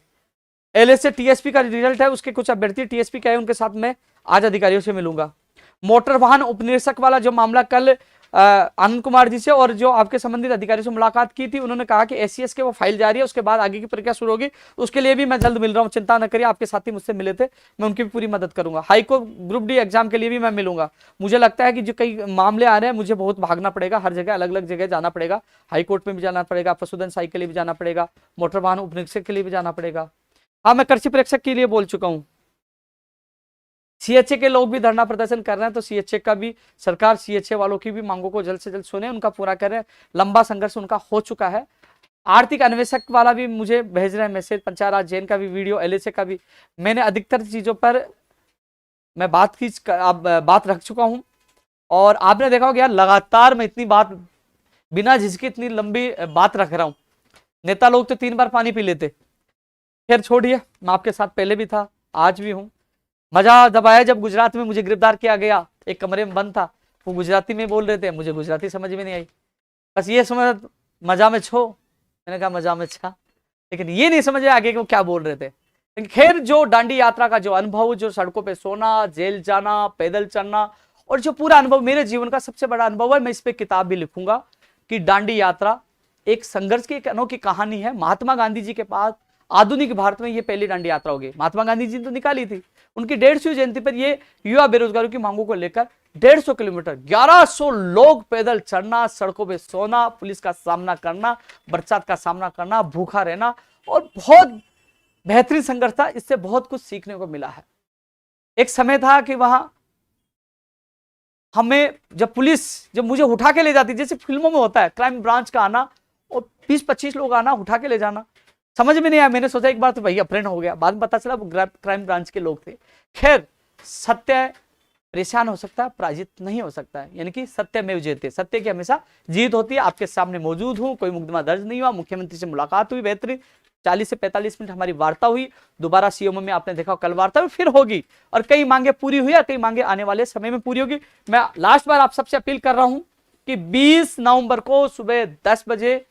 एलएस से टीएसपी का रिजल्ट है, उसके कुछ अभ्यर्थी टीएसपी का है, उनके साथ में आज अधिकारियों से मिलूंगा। मोटर वाहन उपनिरीक्षक वाला जो मामला कल आनंद कुमार जी से और जो आपके संबंधित अधिकारियों से मुलाकात की थी, उन्होंने कहा कि एससीएस के वो फाइल जारी है, उसके बाद आगे की प्रक्रिया शुरू होगी, उसके लिए भी मैं जल्द मिल रहा हूं, चिंता न करिए। आपके साथी मुझसे मिले थे, मैं उनकी भी पूरी मदद करूंगा। हाईकोर्ट ग्रुप डी एग्जाम के लिए भी मैं मिलूंगा। मुझे लगता है कि जो कई मामले आ रहे हैं, मुझे बहुत भागना पड़ेगा, हर जगह अलग अलग जगह जाना पड़ेगा। हाईकोर्ट में भी जाना पड़ेगा, पशुधन सहायक के लिए भी जाना पड़ेगा, मोटर वाहन उपनिरीक्षक के लिए भी जाना पड़ेगा। हाँ, मैं कृषि परीक्षक के लिए बोल चुका हूँ। सीएचए के लोग भी धरना प्रदर्शन कर रहे हैं, तो सीएचए का भी सरकार सीएचए वालों की भी मांगों को जल्द से जल्द सुने, उनका पूरा करें। लंबा संघर्ष उनका हो चुका है। आर्थिक अन्वेषक वाला भी मुझे भेज रहे हैं मैसेज, पंचायत राज जैन का भी वीडियो, एलएसए का भी। मैंने अधिकतर चीजों पर मैं बात रख चुका हूं, और आपने देखा होगा यार, लगातार मैं इतनी बात बिना झिझके इतनी लंबी बात रख रहा हूं। नेता लोग तो 3 बार पानी पी लेते। खैर छोड़िए, मैं आपके साथ पहले भी था, आज भी हूं। मजा जब आया जब गुजरात में मुझे गिरफ्तार किया गया, एक कमरे में बंद था, वो गुजराती में बोल रहे थे, मुझे गुजराती समझ में नहीं आई। बस ये समझ मजा में छो, मैंने कहा मजा में छा, लेकिन ये नहीं समझ आगे कि वो क्या बोल रहे थे। लेकिन खैर, जो दांडी यात्रा का जो अनुभव, जो सड़कों पे सोना, जेल जाना, पैदल चलना, और जो पूरा अनुभव मेरे जीवन का सबसे बड़ा अनुभव है, मैं इस पे किताब भी लिखूंगा कि दांडी यात्रा एक संघर्ष की एक अनोखी कहानी है। महात्मा गांधी जी के पास आधुनिक भारत में ये पहली दांडी यात्रा होगी। महात्मा गांधी जी ने तो निकाली थी, उनकी 150वीं जयंती पर ये युवा बेरोजगारों की मांगों को लेकर 150 किलोमीटर 1100 लोग पैदल चलना, सड़कों पे सोना, पुलिस का सामना करना, बरसात का सामना करना, भूखा रहना, और बहुत बेहतरीन संघर्ष था। इससे बहुत कुछ सीखने को मिला है। एक समय था कि वहां हमें जब मुझे उठा के ले जाती, जैसे फिल्मों में होता है, क्राइम ब्रांच का आना और 20-25 लोग आना, उठा के ले जाना, समझ में नहीं आया। मैंने सोचा एक बार तो भैया अपहरण हो गया, बाद में पता चला वो क्राइम ब्रांच के लोग थे। खैर, सत्य परेशान हो सकता है, पराजित नहीं हो सकता है, यानी कि सत्य में जयते, सत्य की हमेशा जीत होती है। आपके सामने मौजूद हूं, कोई मुकदमा दर्ज नहीं हुआ, मुख्यमंत्री से मुलाकात हुई, बेहतरीन 40 से 45 मिनट हमारी वार्ता हुई। दोबारा सीएमओ में आपने देखा, कल वार्ता हुई, फिर होगी, और कई मांगे पूरी हुई और कई मांगे आने वाले समय में पूरी होगी। मैं लास्ट बार आप सबसे अपील कर रहा हूं कि 20 नवंबर को सुबह 10 बजे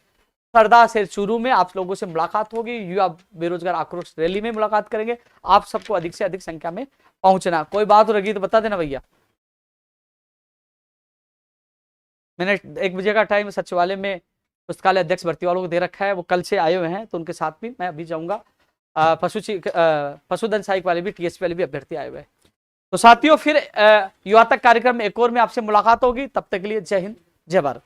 सरदार से चूरू में आप लोगों से मुलाकात होगी। युवा बेरोजगार आक्रोश रैली में मुलाकात करेंगे। आप सबको अधिक से अधिक संख्या में पहुंचना। कोई बात रही तो बता देना भैया। मैंने 1 बजे का टाइम सचिवालय में पुस्तकालय अध्यक्ष भर्ती वालों को दे रखा है, वो कल से आए हुए हैं, तो उनके साथ भी मैं अभी जाऊंगा। पशुधन सहायक वाले भी, टीएसपी वाले भी अभ्यर्थी आए हुए हैं। तो साथियों, फिर युवा तक कार्यक्रम में एक और में आपसे मुलाकात होगी। तब तक के लिए जय हिंद, जय भारत।